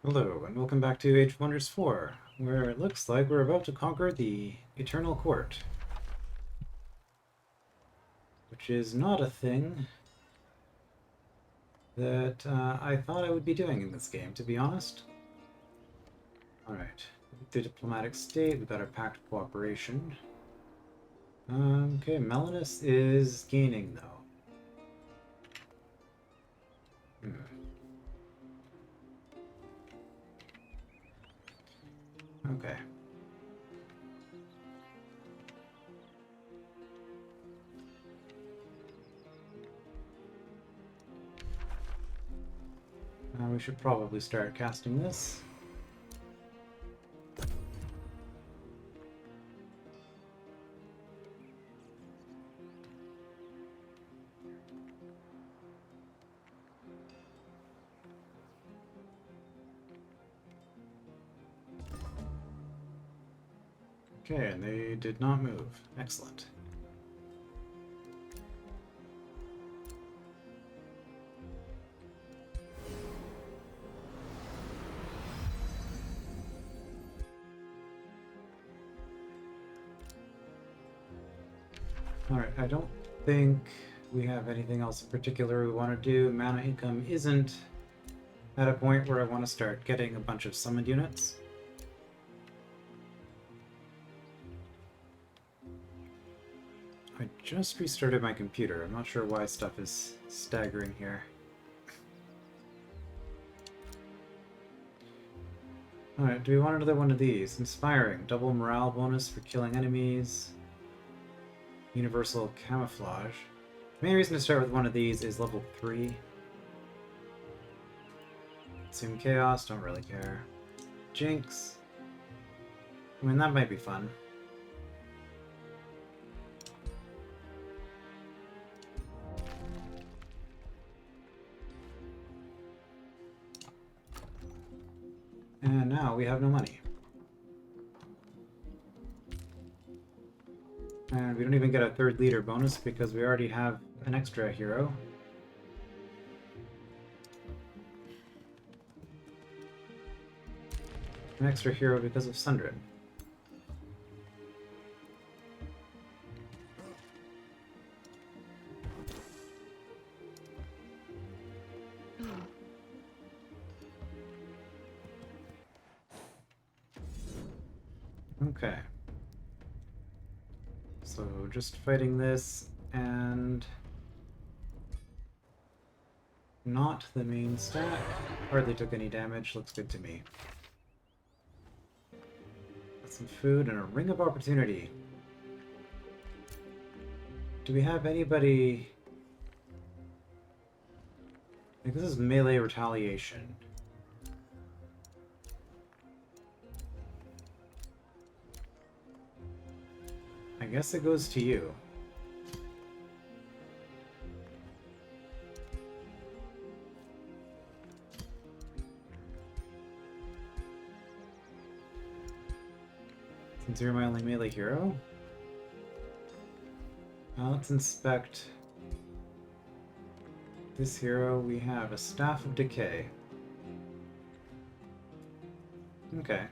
Hello, and welcome back to Age of Wonders 4, where it looks like we're about to conquer the Eternal Court, which is not a thing that I thought I would be doing in this game, to be honest. Alright, the diplomatic state, we've got our pact of cooperation. Okay, Melenis is gaining, though. Okay. We should probably start casting this. Okay, and they did not move. Excellent. Alright, I don't think we have anything else in particular we want to do. Mana income isn't at a point where I want to start getting a bunch of summoned units. I just restarted my computer. I'm not sure why stuff is staggering here. Alright, do we want another one of these? Inspiring. Double morale bonus for killing enemies. Universal camouflage. The main reason to start with one of these is level 3. Assume chaos, don't really care. Jinx. I mean, that might be fun. And now we have no money. And we don't even get a third leader bonus because we already have an extra hero. An extra hero because of Sundred. Okay. So just fighting this and not the main stack. Hardly took any damage, looks good to me. Got some food and a ring of opportunity. Do we have anybody... I think this is melee retaliation. I guess it goes to you. Since you're my only melee hero? Let's inspect this hero. We have a Staff of Decay. Okay.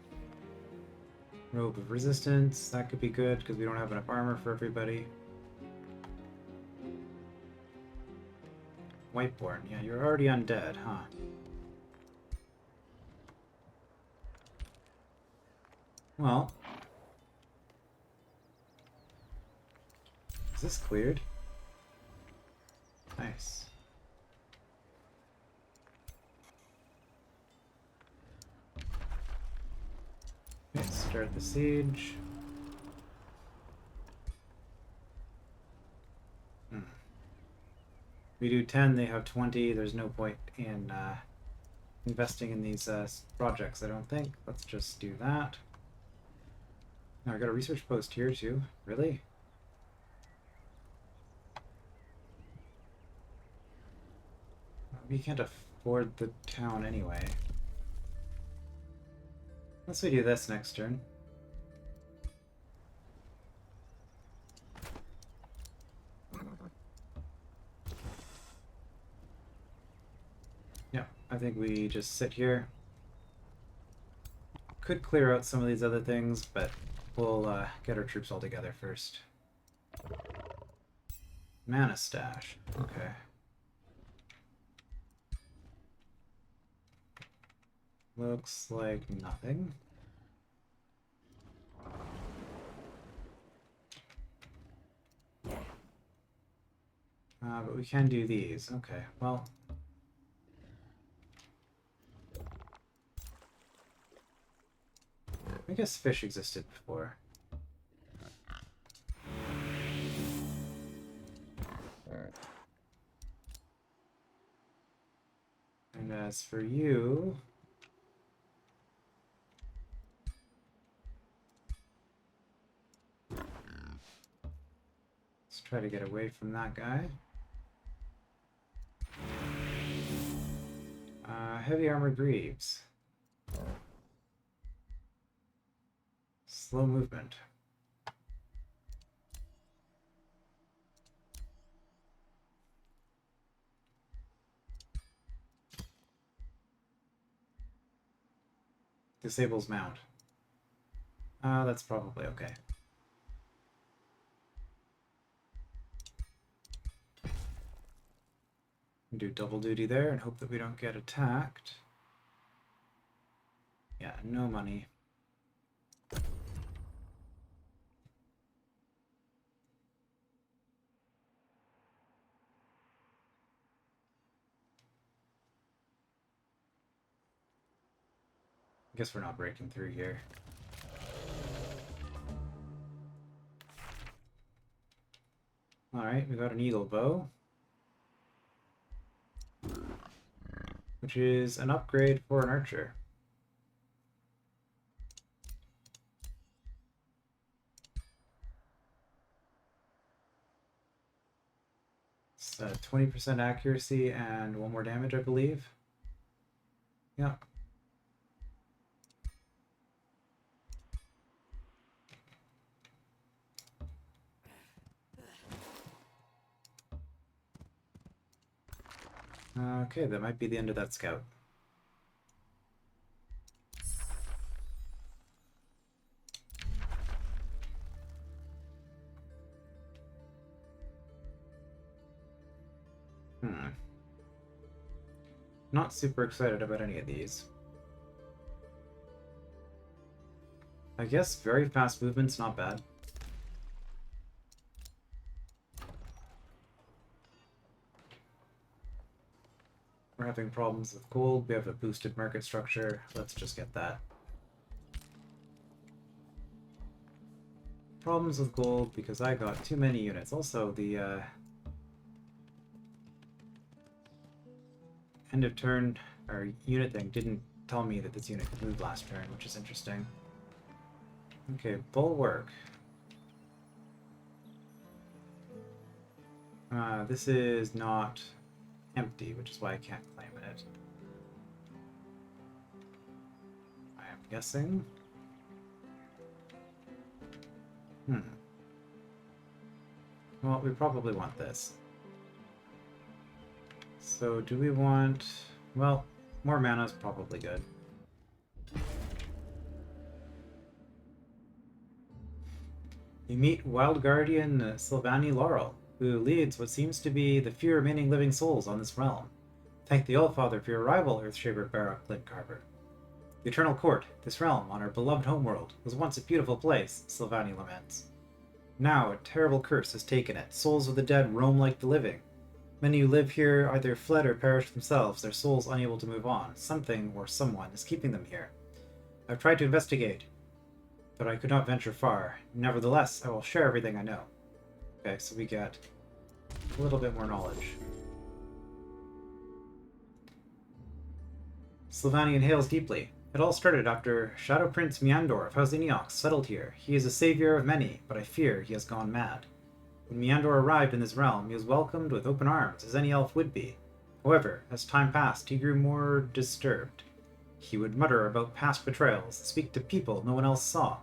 Robe of Resistance, that could be good because we don't have enough armor for everybody. Whiteborn, yeah, you're already undead, huh? Well... Is this cleared? Nice. Let's start the siege. We do 10, they have 20. There's no point in investing in these projects, I don't think. Let's just do that. Now I got a research post here too. Really? We can't afford the town anyway. Unless we do this next turn. Yeah, I think we just sit here. could clear out some of these other things, but we'll get our troops all together first. Mana stash. Okay. Looks like nothing. But we can do these. Okay, well. I guess fish existed before. And as for you... let's try to get away from that guy. Heavy armor greaves. Slow movement. Disables mount. That's probably okay. Do double duty there and hope that we don't get attacked. Yeah, no money. Guess we're not breaking through here. Alright, we got an eagle bow, which is an upgrade for an archer. It's 20% accuracy and 1 more damage, I believe. Yeah. Okay, that might be the end of that scout. Not super excited about any of these. I guess very fast movement's not bad. We're having problems with gold. We have a boosted market structure. Let's just get that. Problems with gold because I got too many units. Also, the end of turn or unit thing didn't tell me that this unit could move last turn, which is interesting. Okay, bulwark. This is not empty, which is why I can't claim it. I am guessing. Well, we probably want this. So do we want... well, more mana is probably good. You meet Wild Guardian Sylvani Laurel, who leads what seems to be the few remaining living souls on this realm. Thank the Allfather for your arrival, Earthshaver Barak Glintcarver. The Eternal Court, this realm on our beloved homeworld, was once a beautiful place, Sylvani laments. Now a terrible curse has taken it. Souls of the dead roam like the living. Many who live here either fled or perished themselves, their souls unable to move on. Something or someone is keeping them here. I've tried to investigate, but I could not venture far. Nevertheless, I will share everything I know. Okay, so we get a little bit more knowledge. Sylvani inhales deeply. It all started after Shadow Prince Meandor of House Iniok settled here. He is a savior of many, but I fear he has gone mad. When Meandor arrived in this realm, he was welcomed with open arms, as any elf would be. However, as time passed, he grew more disturbed. He would mutter about past betrayals, speak to people no one else saw,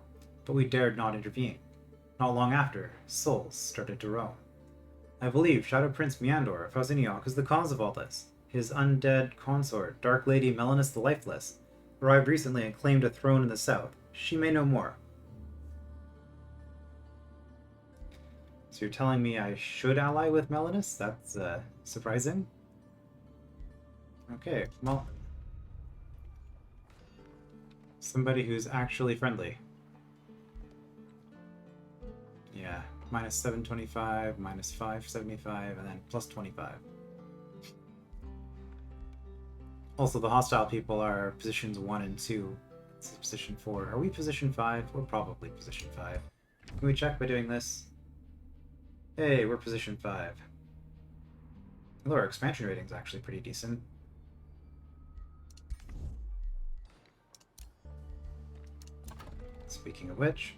but we dared not intervene. Not long after, souls started to roam. I believe Shadow Prince Meandor of House Iniok is the cause of all this. His undead consort, Dark Lady Melenis the Lifeless, arrived recently and claimed a throne in the south. She may know more. So you're telling me I should ally with Melenis? That's surprising. Okay, well, somebody who's actually friendly. Yeah, minus 725, minus 575, and then plus 25. Also, the hostile people are positions 1 and 2. This is position 4. Are we position 5? We're probably position 5. Can we check by doing this? Hey, we're position 5. Although our expansion rating is actually pretty decent. Speaking of which,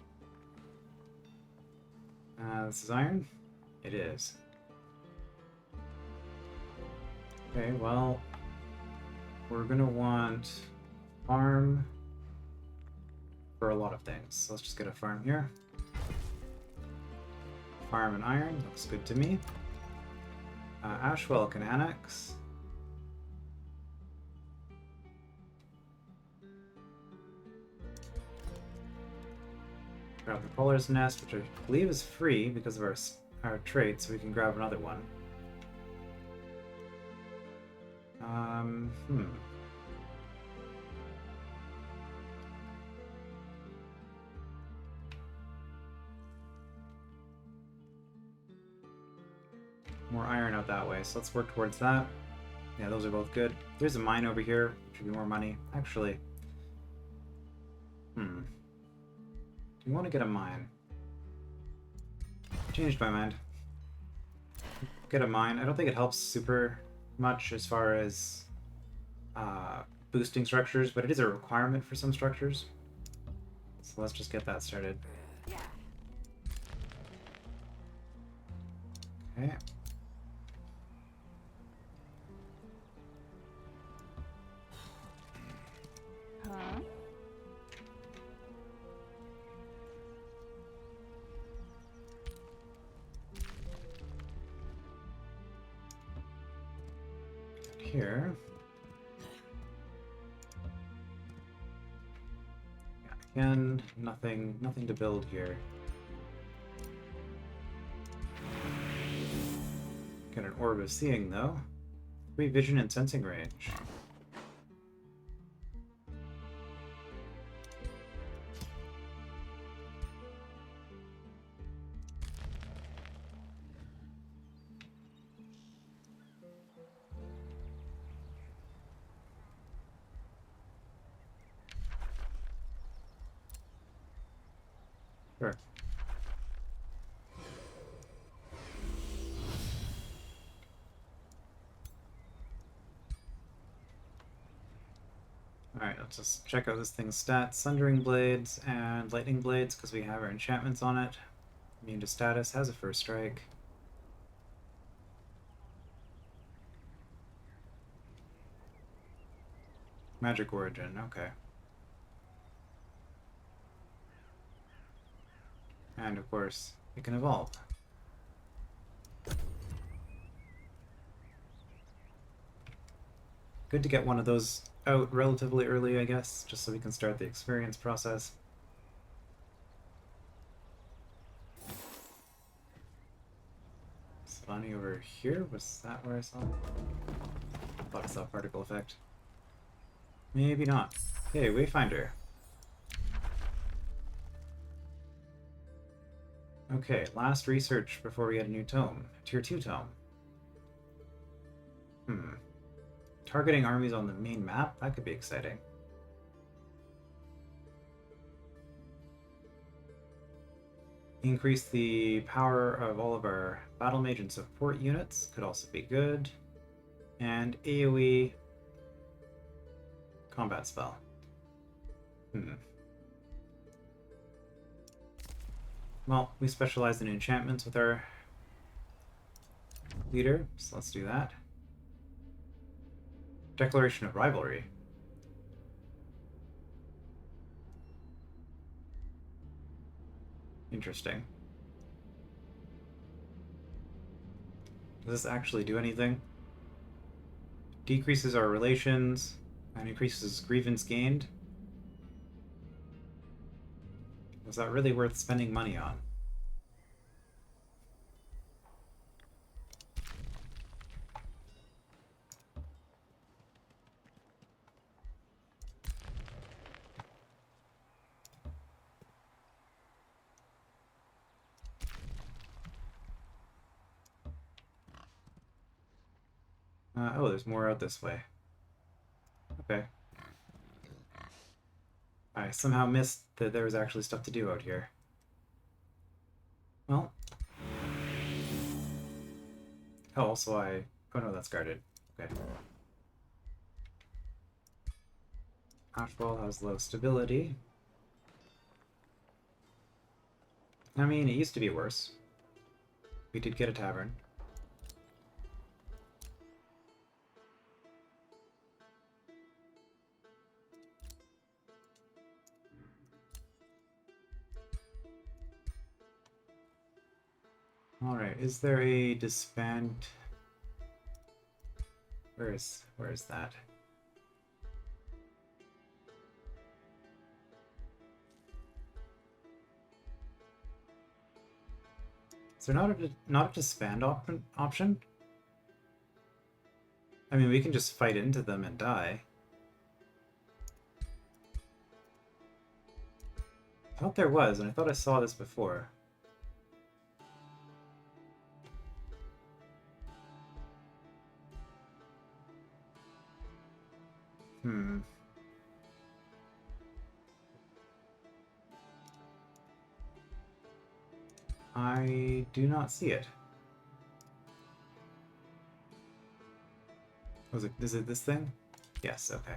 this is iron? It is. Okay, well, we're gonna want farm for a lot of things. So let's just get a farm here. Farm and iron, looks good to me. Ashwell can annex. Grab the Polar's Nest, which I believe is free because of our trait, so we can grab another one. More iron out that way, so let's work towards that. Yeah, those are both good. There's a mine over here, should be more money. Actually, do you want to get a mine? Changed my mind. Get a mine. I don't think it helps super much as far as boosting structures, but it is a requirement for some structures. So let's just get that started. Okay. Here. Yeah, again, nothing to build here. Got an Orb of Seeing though. 3 vision and sensing range. Sure. Alright, let's just check out this thing's stats. Sundering Blades and Lightning Blades, because we have our enchantments on it. Immune to status, has a first strike. Magic Origin, okay. And of course, it can evolve. Good to get one of those out relatively early, I guess, just so we can start the experience process. Sylvani over here? Was that where I saw it? I thought I saw particle effect. Maybe not. Hey, Wayfinder. Okay, last research before we get a new tome. Tier 2 tome. Targeting armies on the main map? That could be exciting. Increase the power of all of our battle mage and support units. Could also be good. And AoE combat spell. Well, we specialize in enchantments with our leader, so let's do that. Declaration of Rivalry. Interesting. Does this actually do anything? Decreases our relations And increases grievance gained. Was that really worth spending money on? Oh, there's more out this way. Okay. I somehow missed that there was actually stuff to do out here. Well. Oh, also Oh no, that's guarded. Okay. Ashwell has low stability. I mean, it used to be worse. We did get a tavern. Alright, is there a disband? Where is that? Is there not a disband option? I mean, we can just fight into them and die. I thought there was, and I thought I saw this before. I do not see it. Is it this thing? Yes, okay.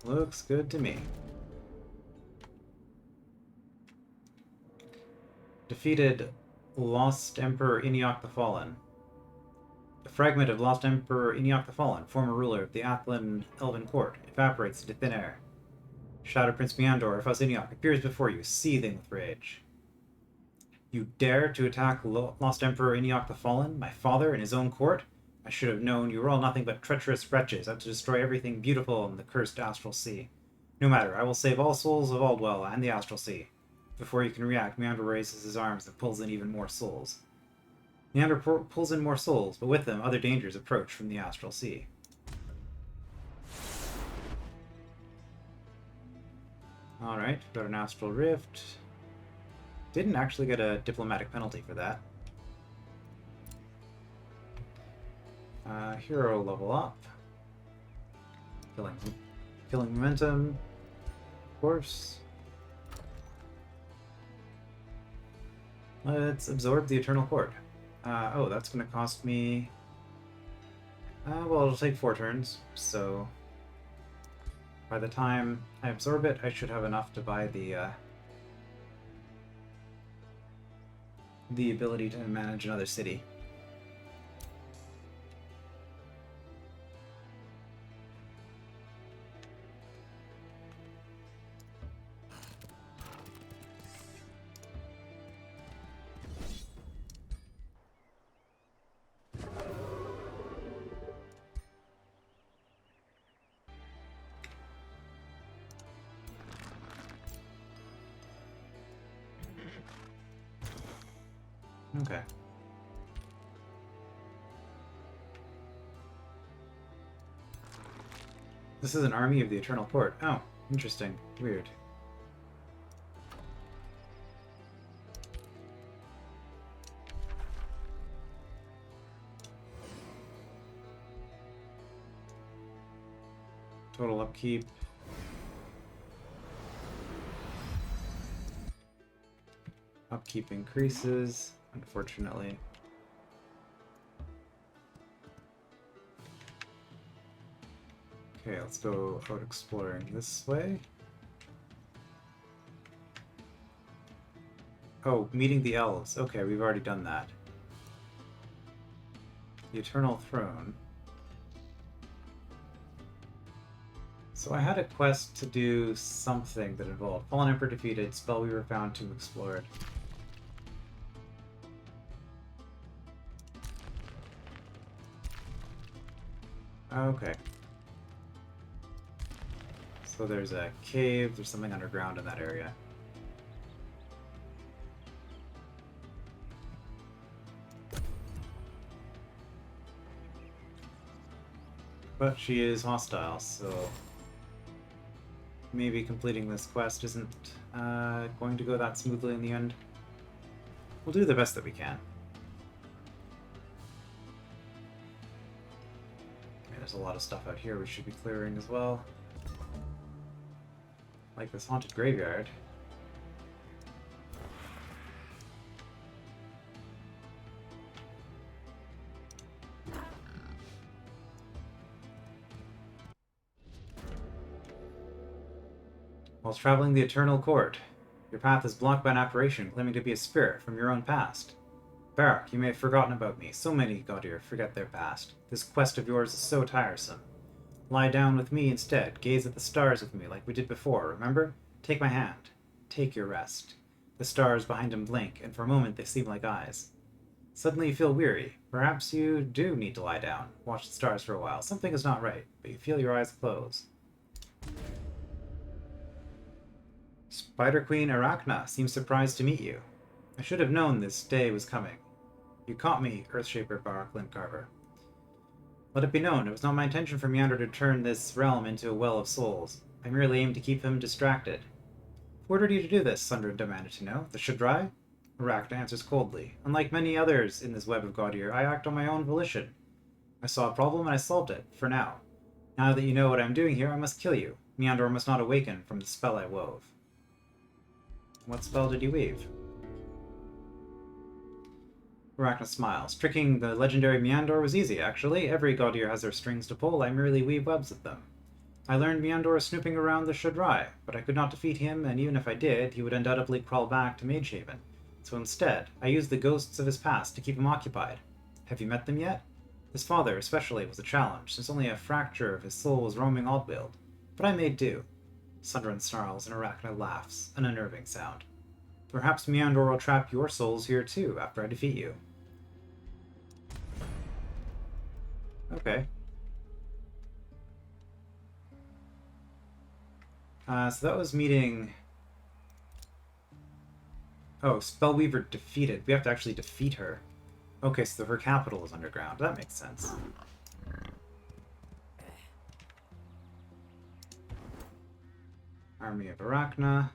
Looks good to me. Defeated Lost Emperor Eniok the Fallen. The fragment of Lost Emperor Eniok the Fallen, former ruler of the Athlan Elven Court, evaporates into thin air. Shadow Prince Meandor of House Eniok appears before you, seething with rage. You dare to attack Lost Emperor Eniok the Fallen, my father, in his own court? I should have known you were all nothing but treacherous wretches out to destroy everything beautiful in the cursed Astral Sea. No matter, I will save all souls of Auldweald and the Astral Sea. Before you can react, Meander raises his arms and pulls in even more souls. Meander pulls in more souls, but with them, other dangers approach from the Astral Sea. Alright, got an Astral Rift. Didn't actually get a diplomatic penalty for that. Hero level up. Killing momentum. Of course. Let's absorb the Eternal Court. Oh, that's going to cost me... well, it'll take 4 turns, so... By the time I absorb it, I should have enough to buy the ability to manage another city. Okay. This is an army of the Eternal Court. Oh, interesting. Weird. Total upkeep. Upkeep increases, unfortunately. Okay, let's go out exploring this way. Oh, meeting the Elves. Okay, we've already done that. The Eternal Throne. So I had a quest to do something that involved Fallen Emperor defeated, Spellweaver found, Tomb explored. Okay. So there's a cave, there's something underground in that area. But she is hostile, so maybe completing this quest isn't going to go that smoothly in the end. We'll do the best that we can. There's a lot of stuff out here we should be clearing as well. Like this haunted graveyard. While traveling the Eternal Court, your path is blocked by an apparition claiming to be a spirit from your own past. Barak, you may have forgotten about me. So many Gaudir forget their past. This quest of yours is so tiresome. Lie down with me instead. Gaze at the stars with me like we did before, remember? Take my hand. Take your rest. The stars behind him blink, and for a moment they seem like eyes. Suddenly you feel weary. Perhaps you do need to lie down. Watch the stars for a while. Something is not right, but you feel your eyes close. Spider Queen Arachna seems surprised to meet you. I should have known this day was coming. You caught me, Earthshaper Barak Lintcarver. Let it be known, it was not my intention for Meander to turn this realm into a well of souls. I merely aimed to keep him distracted. Who ordered you to do this? Sundra demanded to know. The Shadrai? Arachna answers coldly. Unlike many others in this web of Gaudir, I act on my own volition. I saw a problem and I solved it, for now. Now that you know what I'm doing here, I must kill you. Meander must not awaken from the spell I wove. What spell did you weave? Arachna smiles. Tricking the legendary Meandor was easy, actually. Every Gaudir has their strings to pull. I merely weave webs of them. I learned Meandor was snooping around the Shadrai, but I could not defeat him, and even if I did, he would undoubtedly crawl back to Magehaven. So instead, I used the ghosts of his past to keep him occupied. Have you met them yet? His father, especially, was a challenge, since only a fracture of his soul was roaming Auldweald. But I made do. Sundran snarls, and Arachna laughs, an unnerving sound. Perhaps Meandor will trap your souls here too, after I defeat you. Okay. So that was meeting... Oh, Spellweaver defeated. We have to actually defeat her. Okay, so her capital is underground. That makes sense. Army of Arachna.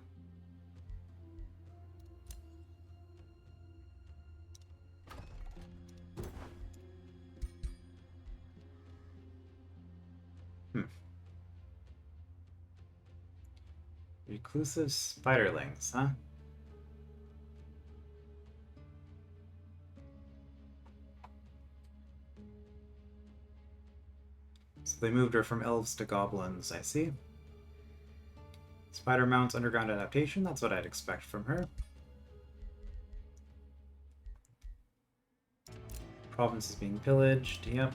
Reclusive spiderlings, huh? So they moved her from elves to goblins, I see. Spider mounts underground adaptation, that's what I'd expect from her. Province is being pillaged, yep.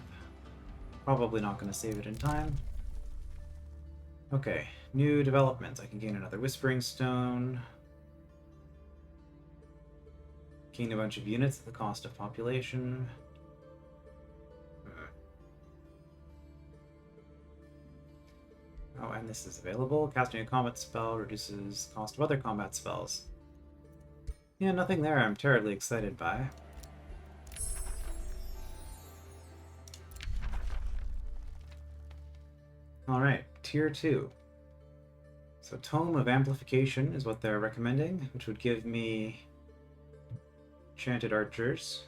Probably not going to save it in time. Okay, new developments. I can gain another Whispering Stone. Gain a bunch of units at the cost of population. Oh, and this is available. Casting a combat spell reduces cost of other combat spells. Yeah, nothing there I'm terribly excited by. Alright, Tier 2. So Tome of Amplification is what they're recommending, which would give me Enchanted Archers.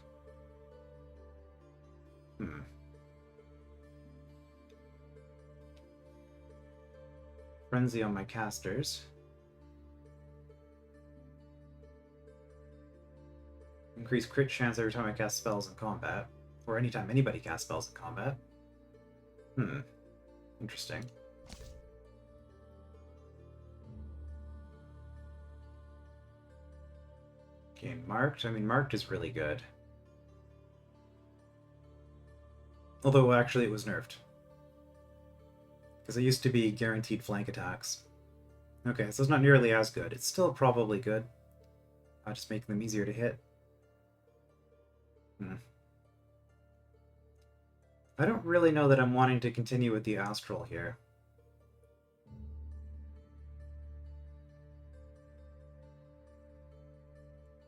Frenzy on my casters. Increase crit chance every time I cast spells in combat. Or anytime anybody casts spells in combat. Interesting. Gain Marked. I mean, Marked is really good. Although, actually, it was nerfed. Because it used to be guaranteed flank attacks. Okay, so it's not nearly as good. It's still probably good. Just making them easier to hit. I don't really know that I'm wanting to continue with the Astral here.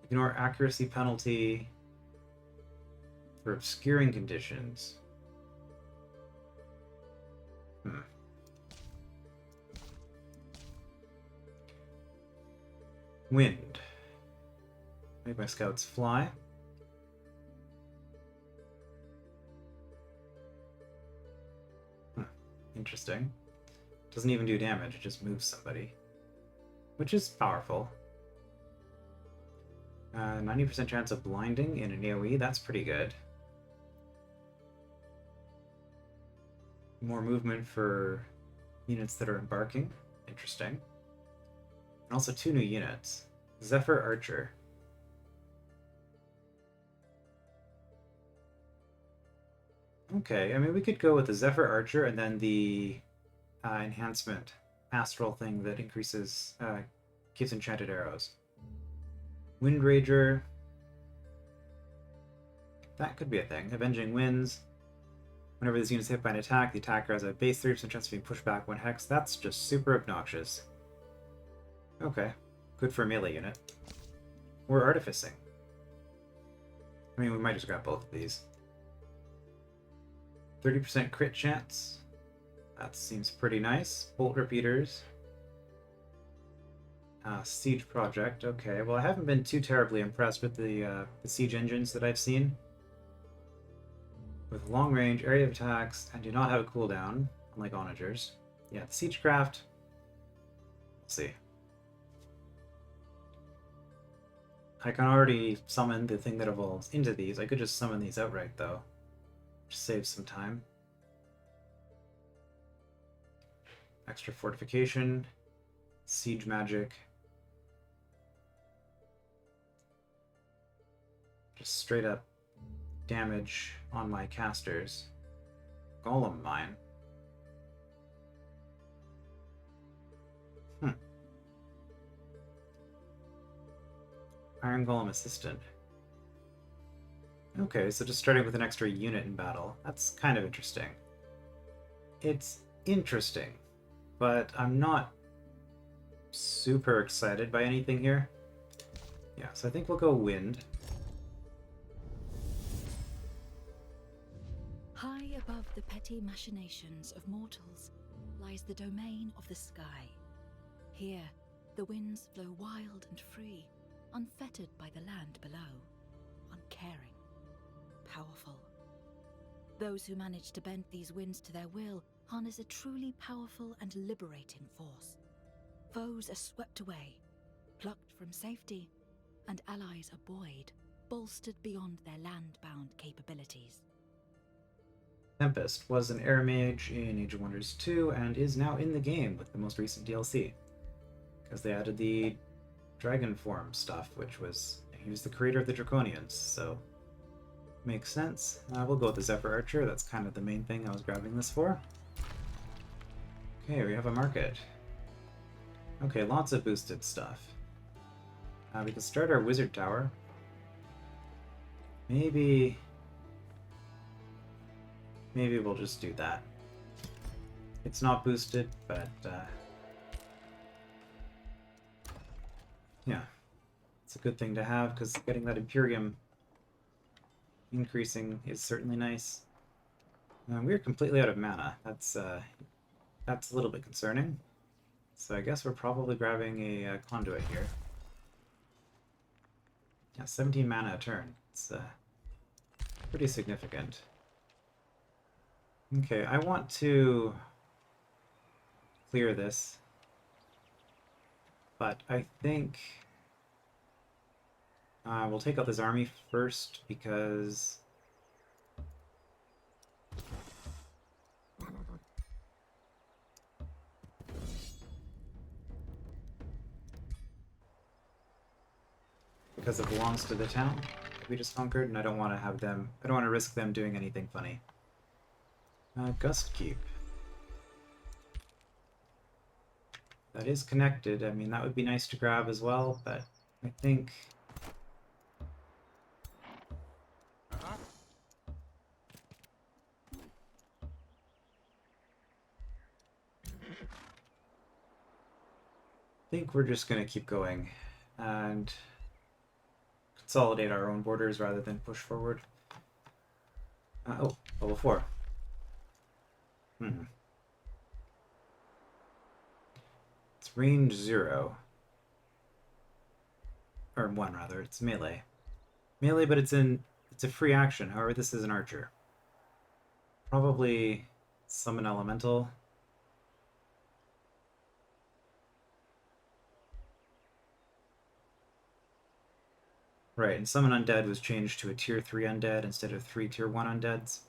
Ignore accuracy penalty for obscuring conditions. Wind. Make my scouts fly. Interesting. Doesn't even do damage, it just moves somebody. Which is powerful. 90% chance of blinding in an AoE, that's pretty good. More movement for units that are embarking. Interesting. And also 2 new units. Zephyr Archer. Okay, I mean, we could go with the Zephyr Archer and then the enhancement astral thing that increases, gives enchanted arrows. Wind Rager. That could be a thing. Avenging Winds. Whenever this unit is hit by an attack, the attacker has a base 3% chance of being pushed back 1 hex. That's just super obnoxious. Okay. Good for a melee unit. Or Artificing. I mean, we might just grab both of these. 30% crit chance. That seems pretty nice. Bolt Repeaters. Siege Project. Okay, well I haven't been too terribly impressed with the siege engines that I've seen. With long range, area of attacks, and do not have a cooldown, unlike Onagers. Yeah, the Siegecraft. Let's see. I can already summon the thing that evolves into these. I could just summon these outright though. Just save some time. Extra fortification. Siege magic. Just straight up damage on my casters. Golem mine. Iron Golem Assistant. Okay, so just starting with an extra unit in battle. That's kind of interesting. It's interesting, but I'm not super excited by anything here. Yeah, so I think we'll go Wind. High above the petty machinations of mortals lies the domain of the sky. Here, the winds flow wild and free, unfettered by the land below, uncaring, powerful. Those who manage to bend these winds to their will harness a truly powerful and liberating force. Foes are swept away, plucked from safety, and allies are buoyed, bolstered beyond their land-bound capabilities. Tempest was an air mage in Age of Wonders 2 and is now in the game with the most recent DLC. Because they added the dragon form stuff, which was... he was the creator of the Draconians, so... makes sense. We'll go with the Zephyr Archer, that's kind of the main thing I was grabbing this for. Okay, we have a market. Okay, lots of boosted stuff. We can start our Wizard Tower. Maybe we'll just do that. It's not boosted, but yeah, it's a good thing to have because getting that Imperium increasing is certainly nice. We're completely out of mana. That's a little bit concerning. So I guess we're probably grabbing a conduit here. Yeah, 17 mana a turn. It's pretty significant. Okay, I want to clear this, but I think we'll take out this army first because it belongs to the town that we just conquered, and I don't want to have them. I don't want to risk them doing anything funny. Gust Keep. That is connected. I mean, that would be nice to grab as well, but I think... I think we're just going to keep going and consolidate our own borders rather than push forward. Oh, level 4. It's range 0. Or 1, rather. It's melee. Melee, but it's a free action. However, this is an archer. Probably summon elemental. Right, and summon undead was changed to a tier 3 undead instead of 3 tier 1 undeads.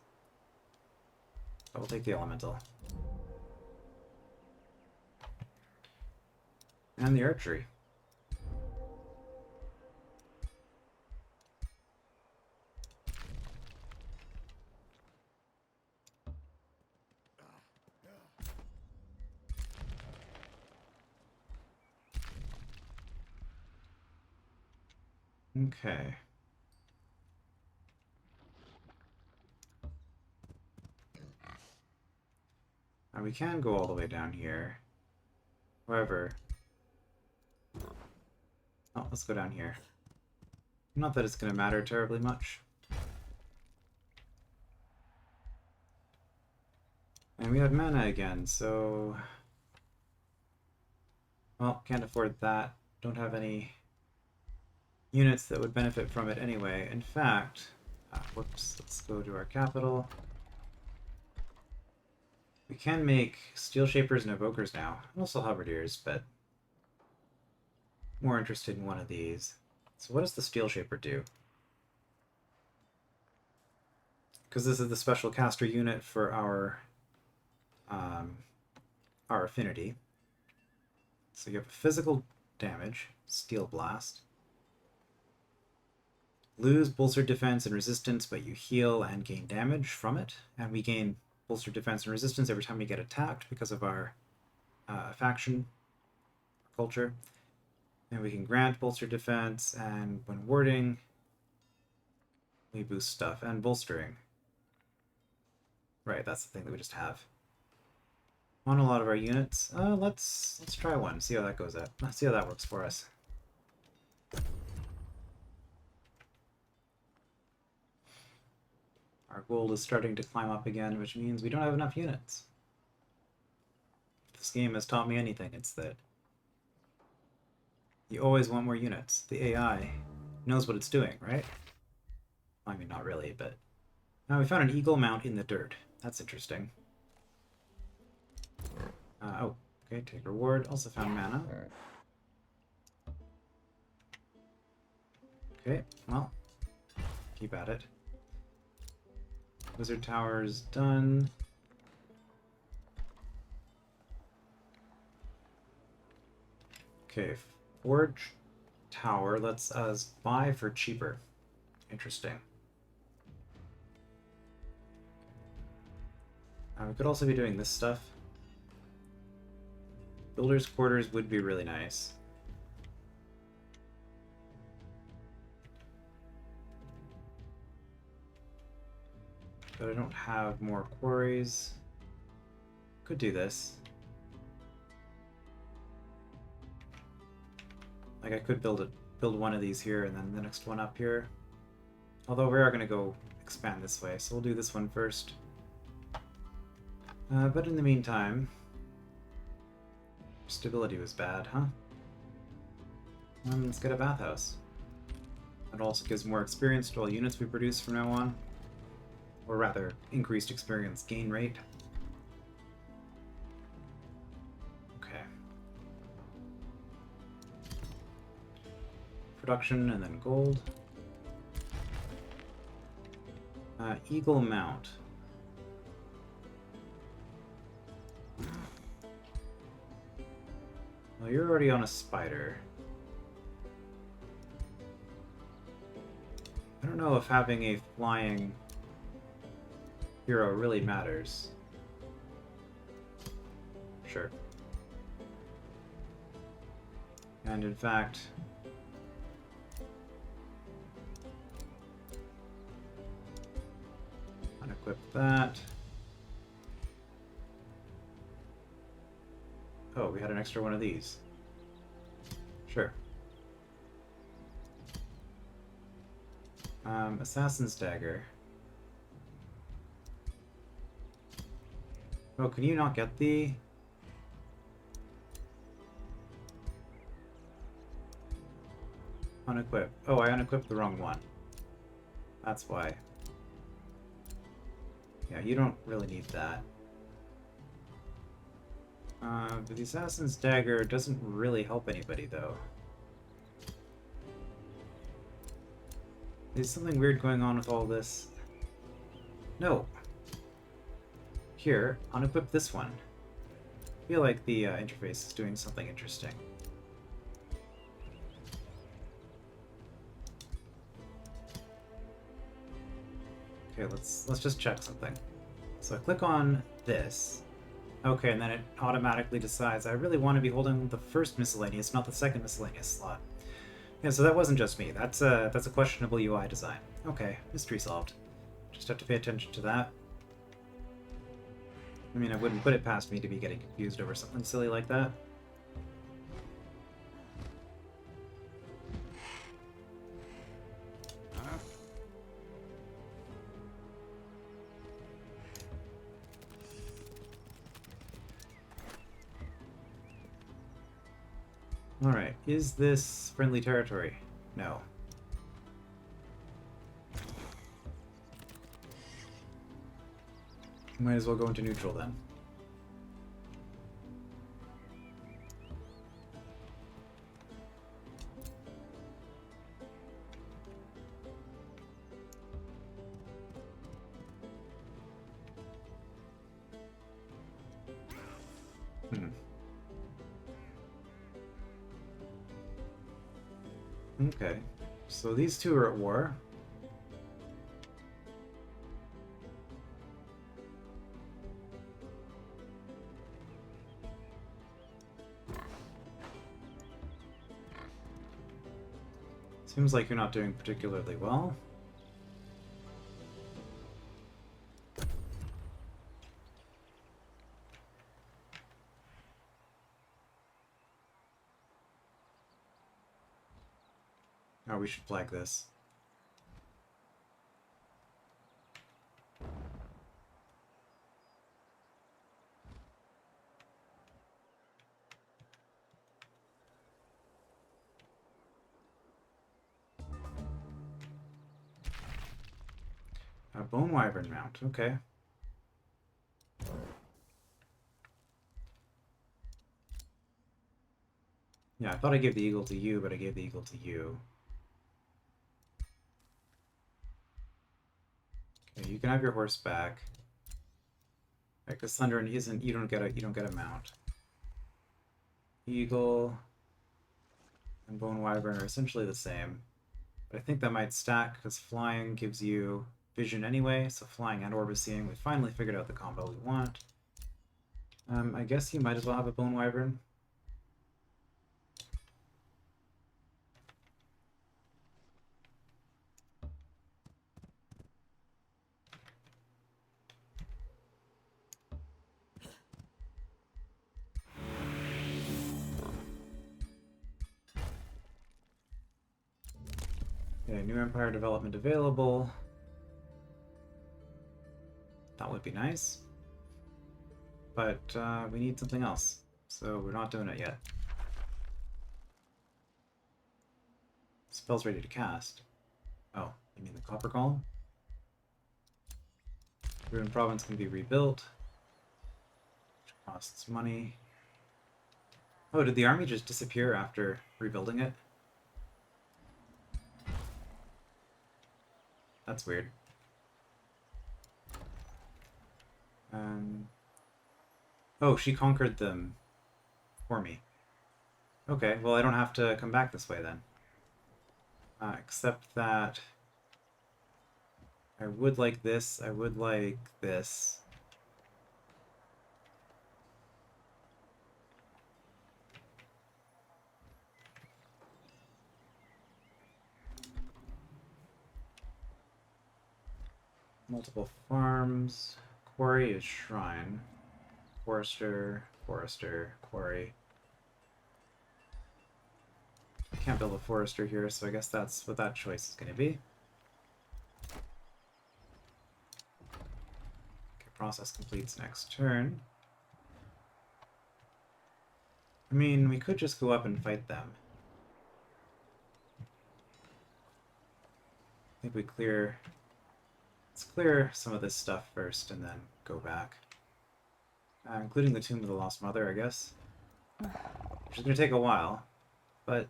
I will take the elemental. And the archery. Okay. Now we can go all the way down here. However... Oh, let's go down here. Not that it's going to matter terribly much. And we have mana again, so... Well, can't afford that. Don't have any units that would benefit from it anyway. In fact... whoops, let's go to our capital. We can make Steel Shapers and Evokers now. And also Halberdiers, but... more interested in one of these. So what does the Steel Shaper do? Because this is the special caster unit for our affinity. So you have physical damage, Steel Blast. Lose bolstered defense and resistance, but you heal and gain damage from it. And we gain bolstered defense and resistance every time we get attacked because of our faction culture. And we can grant bolstered defense, and when warding, we boost stuff. And bolstering. Right, that's the thing that we just have. On a lot of our units. Let's try one, see how that goes at. Let's see how that works for us. Our gold is starting to climb up again, which means we don't have enough units. If this game has taught me anything, it's that you always want more units. The AI knows what it's doing, right? I mean, not really, but... Now we found an eagle mount in the dirt. That's interesting. Oh, okay, take reward. Also found mana. Okay, well, keep at it. Wizard Tower's done. Okay, Forge Tower lets us buy for cheaper. Interesting. We could also be doing this stuff. Builder's Quarters would be really nice. But I don't have more quarries. Could do this. Like I could build one of these here and then the next one up here. Although we are going to go expand this way, so we'll do this one first. But in the meantime... Stability was bad, huh? Let's get a bathhouse. It also gives more experience to all units we produce from now on. Or rather, increased experience gain rate. Okay. Production and then gold. Eagle Mount. Well, you're already on a spider. I don't know if having a flying hero really matters. Sure. And in fact, unequip that. Oh, we had an extra one of these. Sure. Assassin's Dagger. Oh, can you not get the... Unequip. Oh, I unequipped the wrong one. That's why. Yeah, you don't really need that. But the Assassin's Dagger doesn't really help anybody, though. Is something weird going on with all this? No. Here, unequip this one. I feel like the interface is doing something interesting. Okay, let's just check something. So I click on this. Okay, and then it automatically decides I really want to be holding the first miscellaneous, not the second miscellaneous slot. Yeah, so that wasn't just me. That's a questionable UI design. Okay, mystery solved. Just have to pay attention to that. I mean, I wouldn't put it past me to be getting confused over something silly like that. Alright, is this friendly territory? No. Might as well go into neutral then. Okay, so these two are at war. Seems like you're not doing particularly well. Oh, we should flag this. A Bone Wyvern mount, okay. Yeah, I thought I gave the eagle to you, but I gave the eagle to you. Okay, you can have your horse back. Because Thunderin isn't, you don't get a mount. Eagle and Bone Wyvern are essentially the same. But I think that might stack because flying gives you vision anyway, so flying and orbiseeing. We finally figured out the combo we want. I guess you might as well have a Bone Wyvern. Okay, new Empire development available. That would be nice. But we need something else, so we're not doing it yet. Spell's ready to cast. Oh, you mean the Copper Column? Ruined Province can be rebuilt, which costs money. Oh, did the army just disappear after rebuilding it? That's weird. Oh, she conquered them for me. Okay, well I don't have to come back this way then. Except that I would like this, I would like this. Multiple farms. Quarry is shrine. Forester, forester, quarry. Can't build a forester here, so I guess that's what that choice is going to be. Okay, process completes next turn. I mean, we could just go up and fight them. I think we clear... Let's clear some of this stuff first and then go back. Including the Tomb of the Lost Mother, I guess. Which is going to take a while, but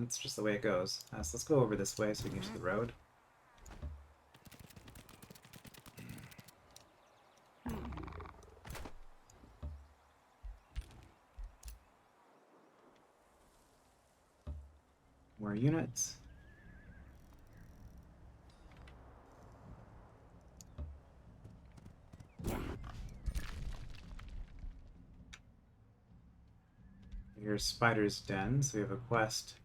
it's just the way it goes. So let's go over this way so we can get to the road. More units. Here's Spider's Den, so we have a quest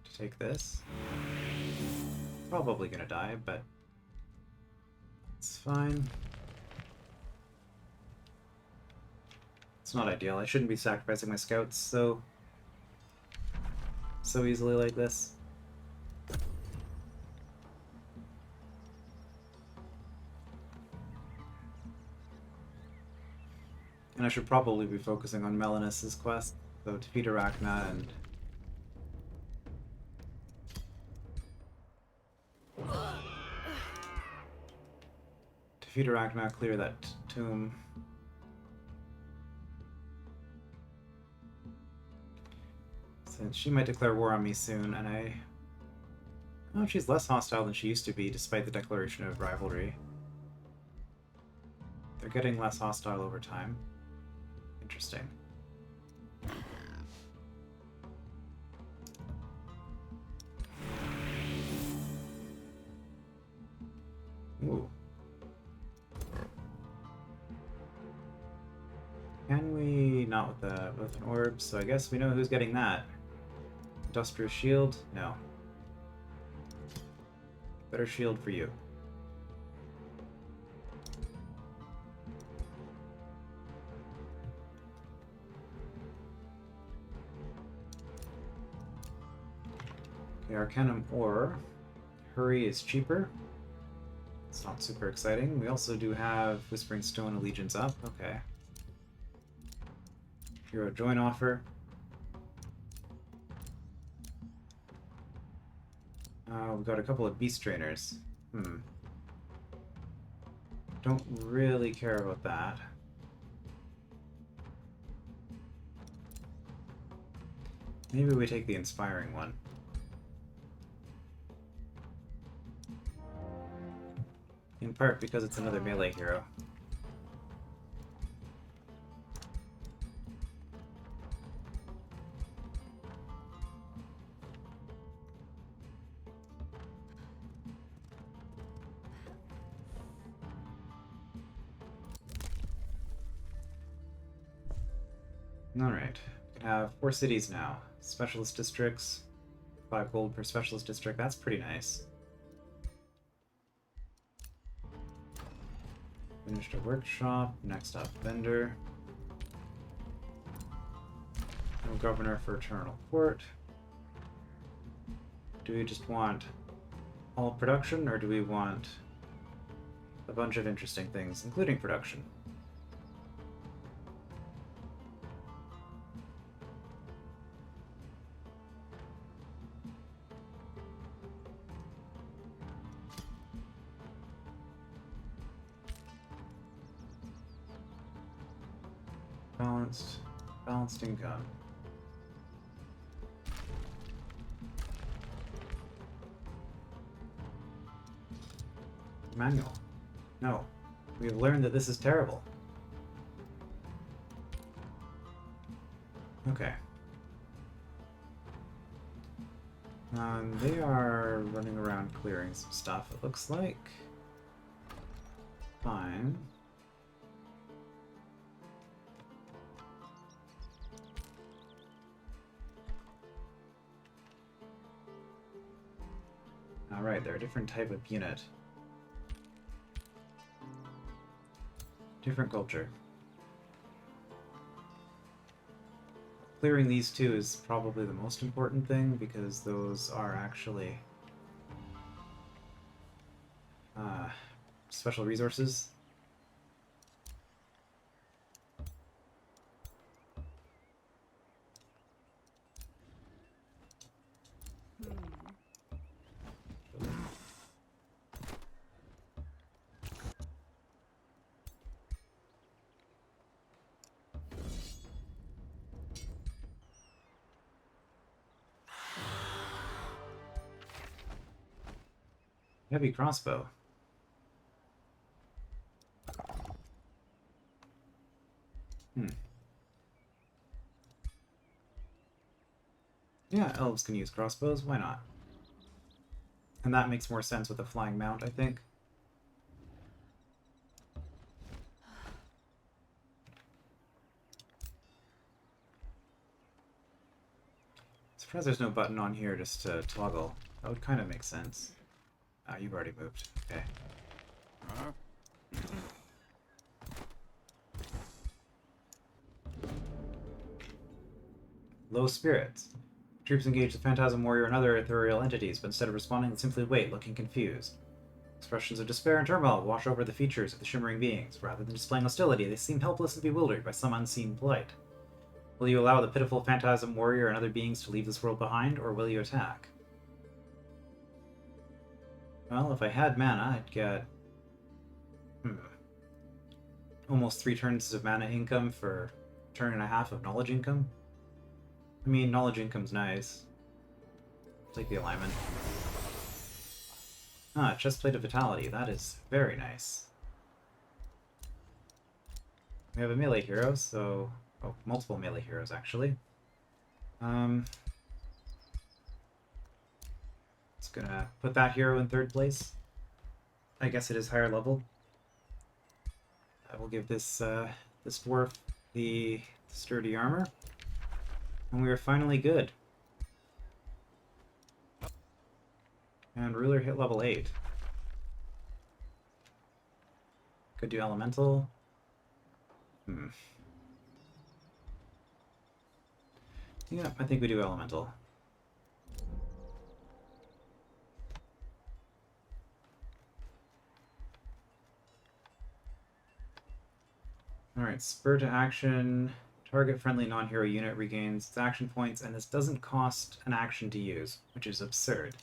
to take this. Probably gonna die, but it's fine. It's not ideal. I shouldn't be sacrificing my scouts so easily like this. And I should probably be focusing on Melenis' quest, so defeat Arachna and... defeat Arachna, clear that tomb. Since she might declare war on me soon, and oh, she's less hostile than she used to be, despite the declaration of rivalry. They're getting less hostile over time. Interesting. Ooh. Can we... not with an orb, so I guess we know who's getting that. Industrial shield? No. Better shield for you. Okay, Arcanum ore. Hurry is cheaper. It's not super exciting. We also do have Whispering Stone Allegiance up. Okay. Hero join offer. We've got a couple of beast trainers. Don't really care about that. Maybe we take the inspiring one. In part because it's another melee hero. Alright, we can have 4 cities now. Specialist districts, 5 gold per specialist district, that's pretty nice. Finished a workshop, next up vendor. No governor for Eternal Court. Do we just want all production, or do we want a bunch of interesting things, including production? Balanced income. Manual. No. We have learned that this is terrible. Okay. They are running around clearing some stuff, it looks like. Fine. Alright, they're a different type of unit. Different culture. Clearing these two is probably the most important thing, because those are actually special resources. Heavy crossbow. Yeah, elves can use crossbows, why not? And that makes more sense with a flying mount, I think. Surprised there's no button on here just to toggle. That would kind of make sense. Ah, you've already moved. Okay. Low spirits. Troops engage the Phantasm Warrior and other ethereal entities, but instead of responding, they simply wait, looking confused. Expressions of despair and turmoil wash over the features of the shimmering beings. Rather than displaying hostility, they seem helpless and bewildered by some unseen plight. Will you allow the pitiful Phantasm Warrior and other beings to leave this world behind, or will you attack? Well, if I had mana, I'd get... almost 3 turns of mana income for a turn and a half of knowledge income. I mean, knowledge income's nice. I'll take the alignment. Ah, chestplate of vitality. That is very nice. We have a melee hero, so... oh, multiple melee heroes, actually. Just gonna put that hero in 3rd place. I guess it is higher level. I will give this, this dwarf the sturdy armor. And we are finally good. And ruler hit level 8. Could do elemental. Yeah, I think we do elemental. Alright, spur to action. Target friendly non-hero unit regains its action points, and this doesn't cost an action to use, which is absurd.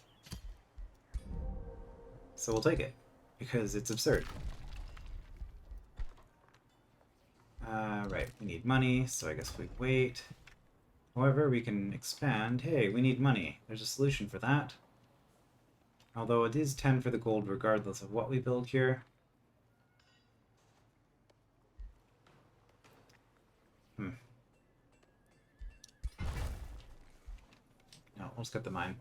So we'll take it, because it's absurd. Right, we need money, so I guess we wait. However, we can expand. Hey, we need money. There's a solution for that. Although it is 10 for the gold regardless of what we build here. No, let's get the mine.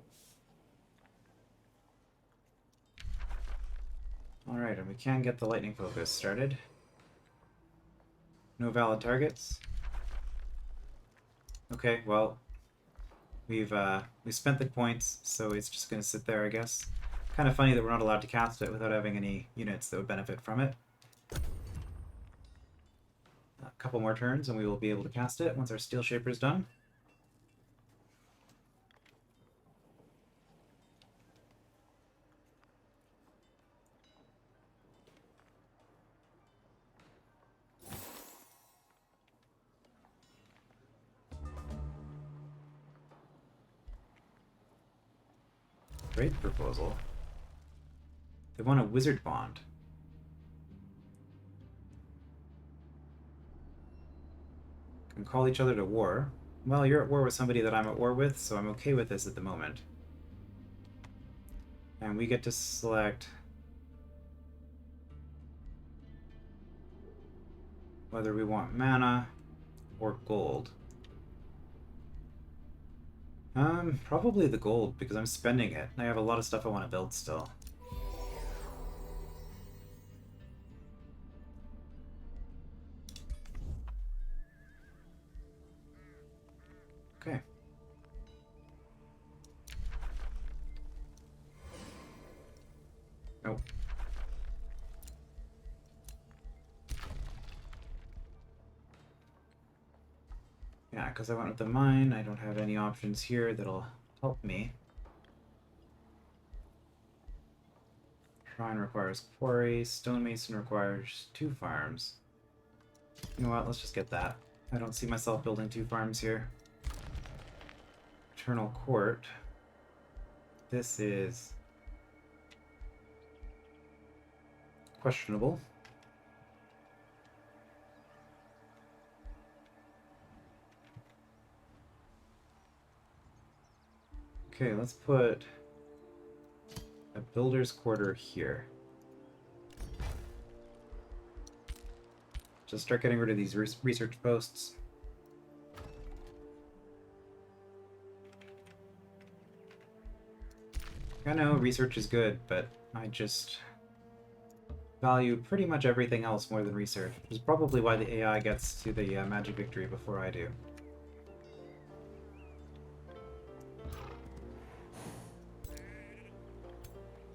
Alright, and we can get the lightning focus started. No valid targets. Okay, well, we spent the points, so it's just going to sit there, I guess. Kind of funny that we're not allowed to cast it without having any units that would benefit from it. A couple more turns and we will be able to cast it once our Steel Shaper is done. Great proposal. They want a wizard bond. Can call each other to war. Well, you're at war with somebody that I'm at war with, so I'm okay with this at the moment. And we get to select whether we want mana or gold. Probably the gold, because I'm spending it. I have a lot of stuff I want to build still. Okay. Nope. Yeah, because I went with the mine, I don't have any options here that'll help me. Shrine requires quarry, stonemason requires 2 farms. You know what, let's just get that. I don't see myself building 2 farms here. Eternal Court. This is questionable. Okay, let's put a builder's quarter here. Just start getting rid of these research posts. I know research is good, but I just value pretty much everything else more than research, which is probably why the AI gets to the magic victory before I do.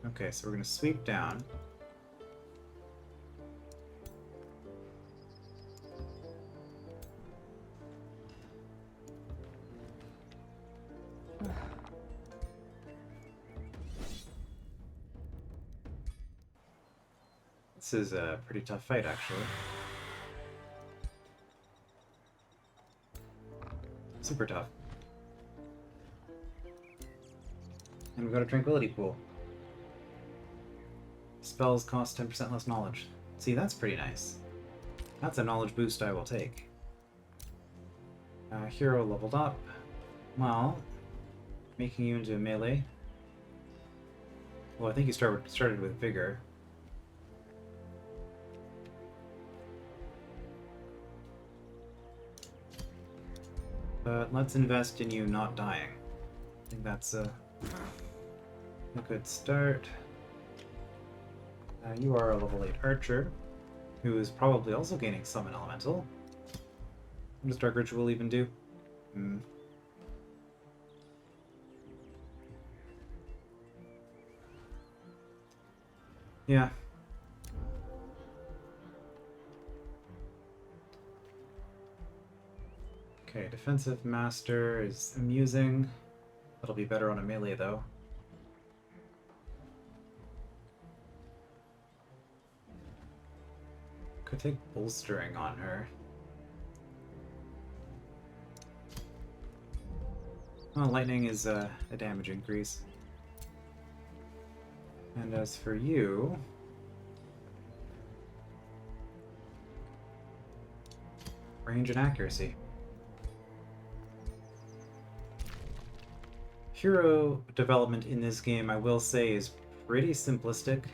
Okay, so we're going to sweep down. This is a pretty tough fight, actually. Super tough. And we've got a tranquility pool. Spells cost 10% less knowledge. See, that's pretty nice. That's a knowledge boost I will take. Hero leveled up. Well, making you into a melee. Well, I think you started with vigor. But let's invest in you not dying. I think that's a good start. You are a level 8 archer, who is probably also gaining summon elemental. What does Dark Ritual even do? Yeah. Okay, Defensive Master is amusing. That'll be better on a melee, though. Could take bolstering on her. Oh, lightning is a damage increase. And as for you... range and accuracy. Hero development in this game, I will say, is pretty simplistic.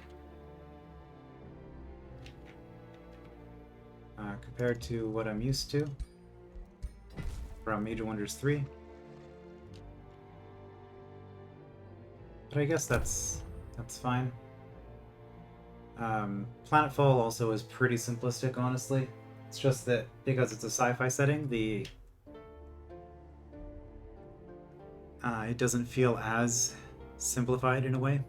Compared to what I'm used to from Age of Wonders 3. But I guess that's fine. Planetfall also is pretty simplistic, honestly. It's just that because it's a sci-fi setting, it doesn't feel as simplified in a way.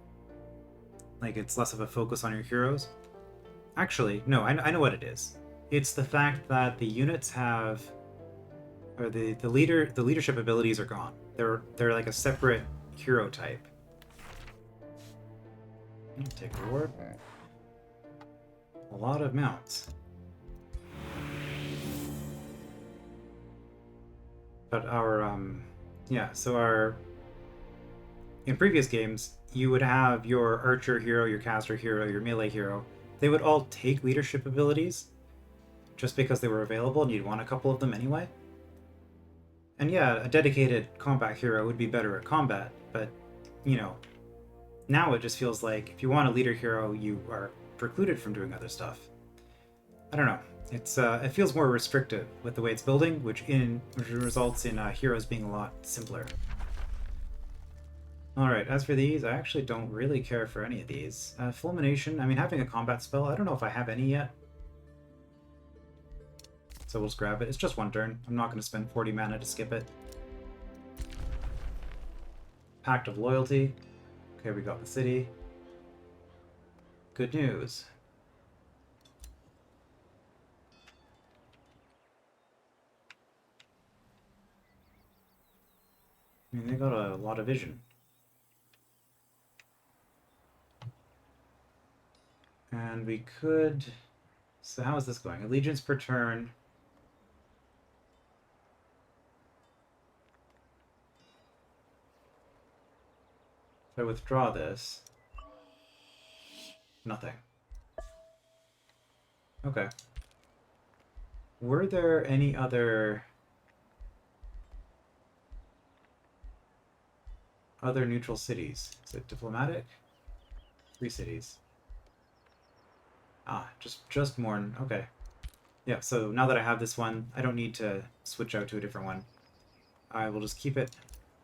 Like, it's less of a focus on your heroes. Actually, no, I know what it is. It's the fact that the units have, or the leadership abilities are gone. They're like a separate hero type. Take a warp. A lot of mounts. But in previous games, you would have your archer hero, your caster hero, your melee hero. They would all take leadership abilities just because they were available and you'd want a couple of them anyway. And yeah, a dedicated combat hero would be better at combat, but, you know, now it just feels like if you want a leader hero, you are precluded from doing other stuff. I don't know. It feels more restrictive with the way it's building, which results in heroes being a lot simpler. Alright, as for these, I actually don't really care for any of these. Fulmination, I mean, having a combat spell, I don't know if I have any yet. So we'll just grab it. It's just one turn. I'm not going to spend 40 mana to skip it. Pact of Loyalty. Okay, we got the city. Good news. I mean, they got a lot of vision. And we could... So how is this going? Allegiance per turn. If I withdraw this... Nothing. Okay. Were there any other neutral cities? Is it diplomatic? 3 cities. Ah, just Morn. Okay. Yeah, so now that I have this one, I don't need to switch out to a different one. I will just keep it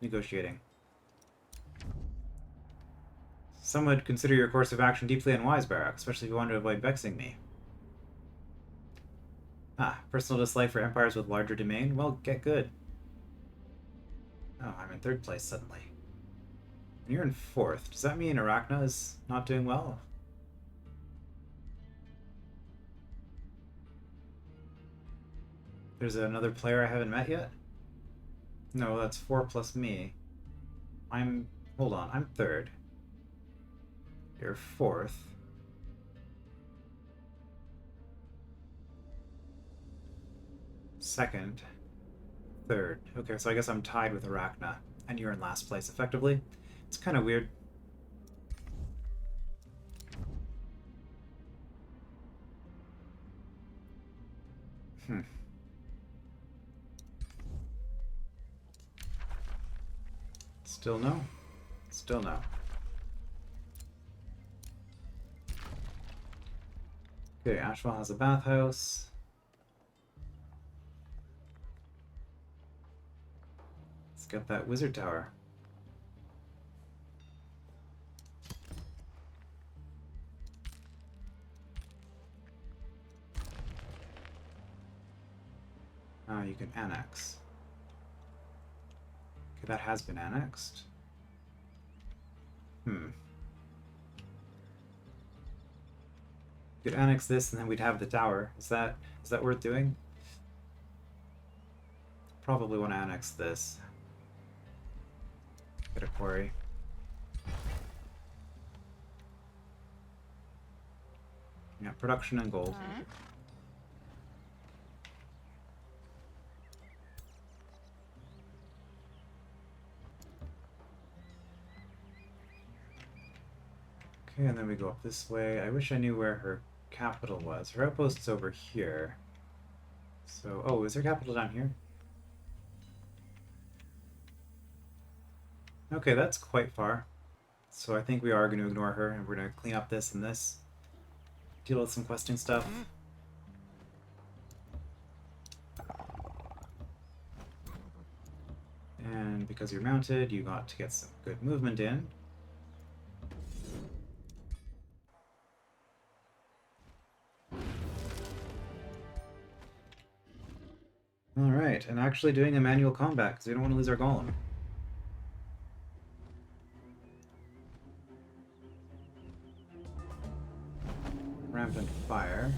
negotiating. Some would consider your course of action deeply unwise, Barak, especially if you want to avoid vexing me. Ah, personal dislike for empires with larger domain? Well, get good. Oh, I'm in 3rd place suddenly. And you're in 4th. Does that mean Arachna is not doing well? There's another player I haven't met yet? No, that's 4 plus me. Hold on, I'm 3rd. You're 4th. Second. 3rd. Okay, so I guess I'm tied with Arachna, and you're in last place, effectively. It's kind of weird. Still no? Still no. Okay, Ashwell has a bathhouse. Let's get that wizard tower. You can annex. Okay, that has been annexed. You could annex this and then we'd have the tower. Is that worth doing? Probably want to annex this. Get a quarry. Yeah, production and gold. Okay, and then we go up this way. I wish I knew where her capital was. Her outpost's over here. So, oh, is her capital down here? Okay, that's quite far. So I think we are going to ignore her, and we're going to clean up this and this. Deal with some questing stuff. And because you're mounted, you got to get some good movement in. Alright, and actually doing a manual combat, because we don't want to lose our golem. Rampant fire.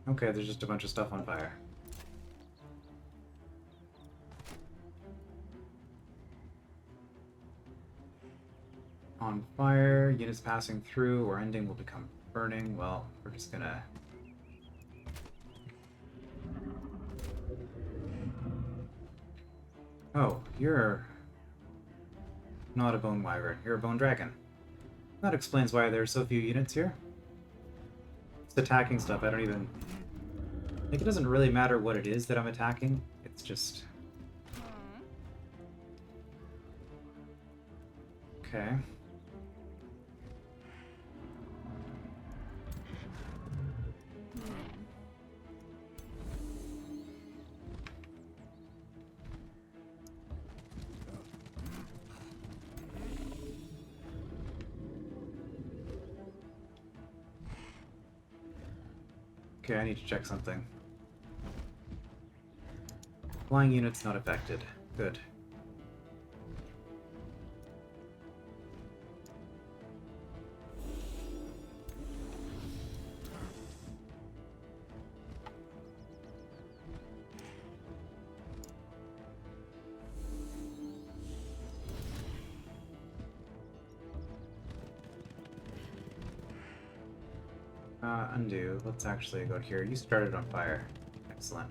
Okay, there's just a bunch of stuff on fire. On fire, units passing through or ending will become burning. Well, we're just gonna... Oh, you're not a bone wyvern. You're a bone dragon. That explains why there are so few units here. It's attacking stuff. I don't even... Like, it doesn't really matter what it is that I'm attacking. It's just... Okay. Okay, I need to check something. Flying units not affected. Good. Undo. Let's actually go here. You started on fire. Excellent.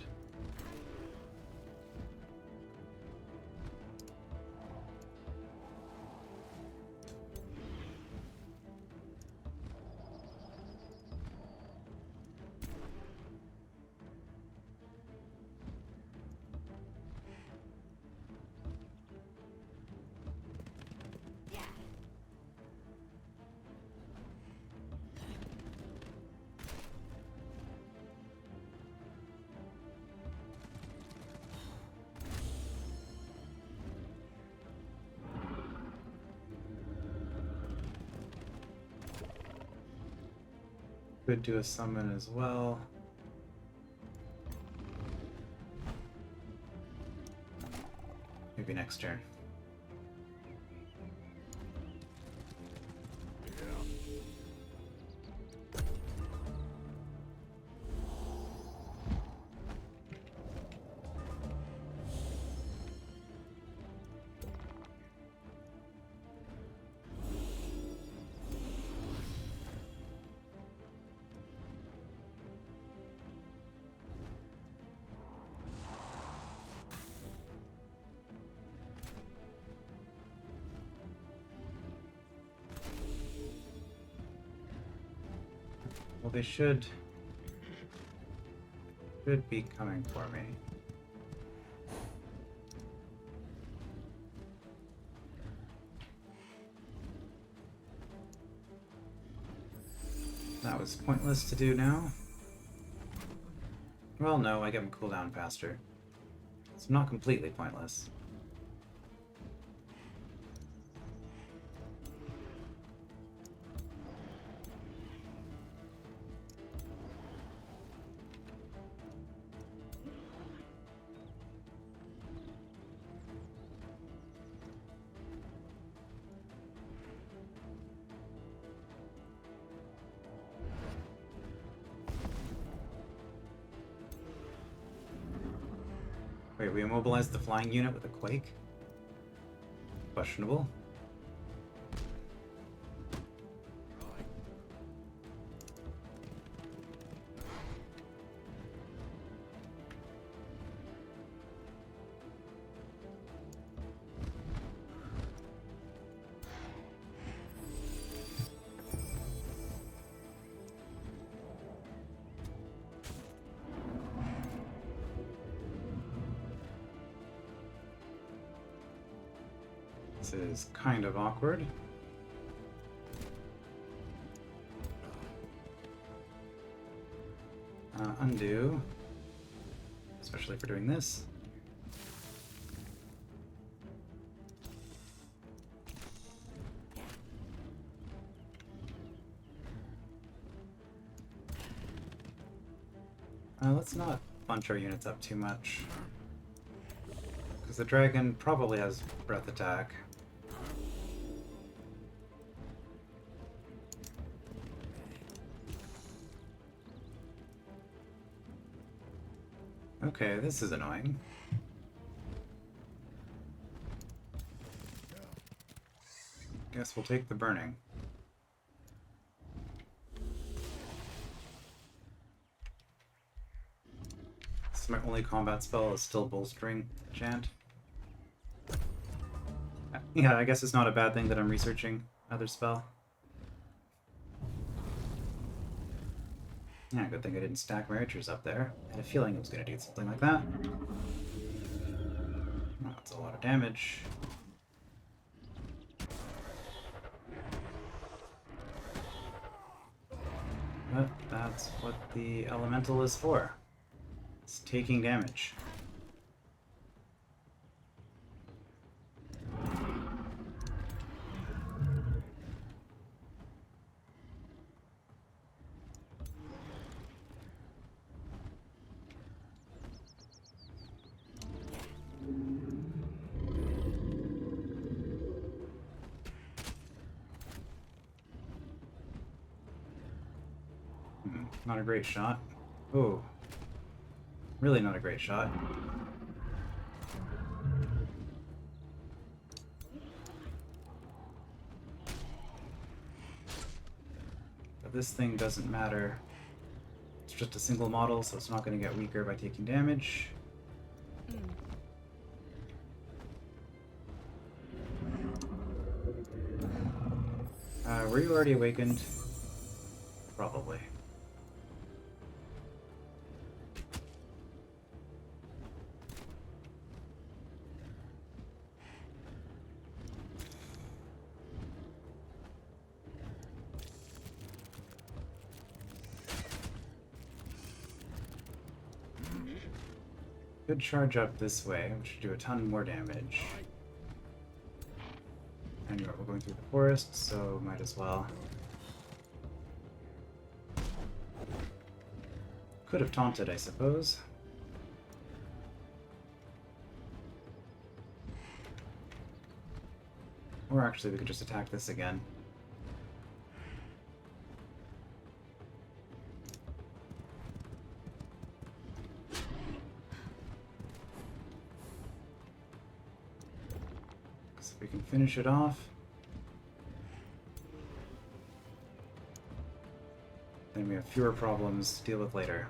Could do a summon as well. Maybe next turn. Well, they should be coming for me. That was pointless to do now. Well, no, I get them cooldown faster. It's not completely pointless. Wait, we immobilized the flying unit with a quake? Questionable. This is kind of awkward. Undo. Especially for doing this. Let's not bunch our units up too much. Because the dragon probably has breath attack. Okay, this is annoying. Guess we'll take the burning. This is my only combat spell is still bolstering enchant. Yeah, I guess it's not a bad thing that I'm researching another spell. Yeah, good thing I didn't stack Marauder's up there. I had a feeling it was going to do something like that. Oh, that's a lot of damage. But that's what the elemental is for. It's taking damage. Not a great shot. Oh, really not a great shot. The But this thing doesn't matter. It's just a single model, so it's not going to get weaker by taking damage. Were you already awakened? Probably. Could charge up this way, which should do a ton more damage. And we're going through the forest, so might as well. Could have taunted, I suppose. Or actually, we could just attack this again. So we can finish it off. Then we have fewer problems to deal with later.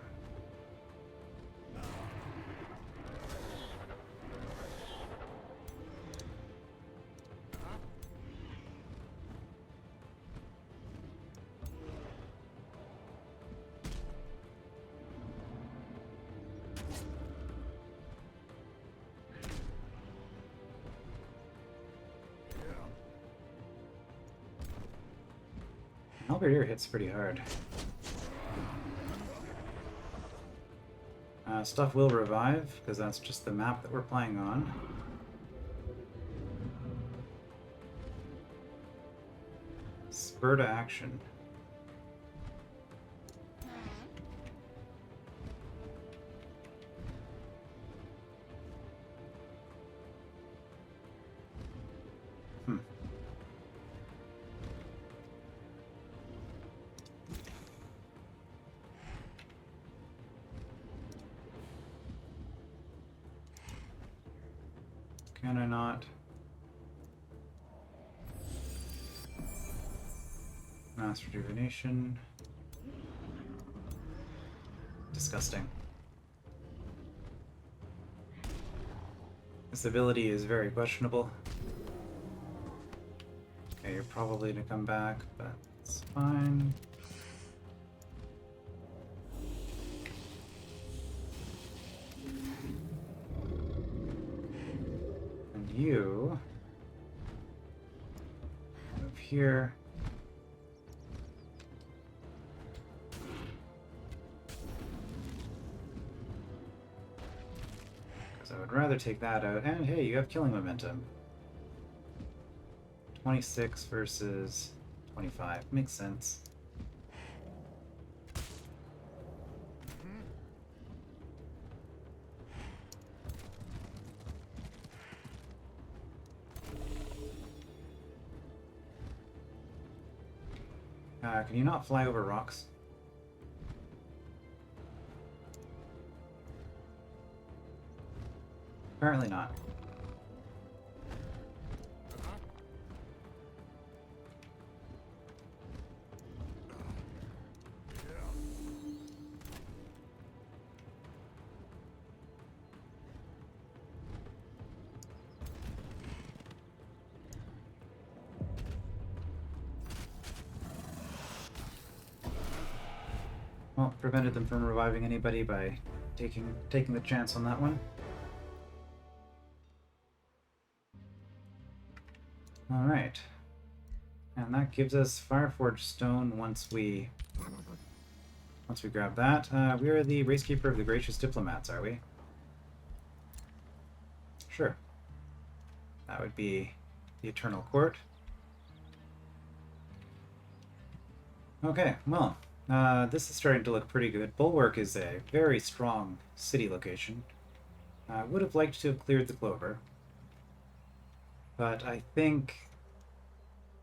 Halberdier hits pretty hard. Stuff will revive, because that's just the map that we're playing on. Spur to action. Can I not? Mass rejuvenation. Disgusting. This ability is very questionable. Okay, you're probably gonna come back, but it's fine. You move here. Because I would rather take that out. And hey, you have killing momentum. 26 versus 25. Makes sense. Can you not fly over rocks? Apparently not. Well, prevented them from reviving anybody by taking the chance on that one. Alright. And that gives us Fireforged Stone once we grab that. We are the Racekeeper of the Gracious Diplomats, are we? Sure. That would be the Eternal Court. Okay, well, this is starting to look pretty good. Bulwark is a very strong city location. I would have liked to have cleared the clover, but I think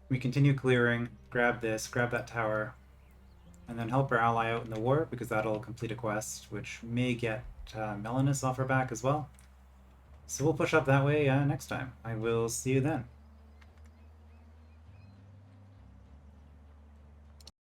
we continue clearing, grab this, grab that tower, and then help our ally out in the war, because that'll complete a quest, which may get Melenis off our back as well. So we'll push up that way next time. I will see you then.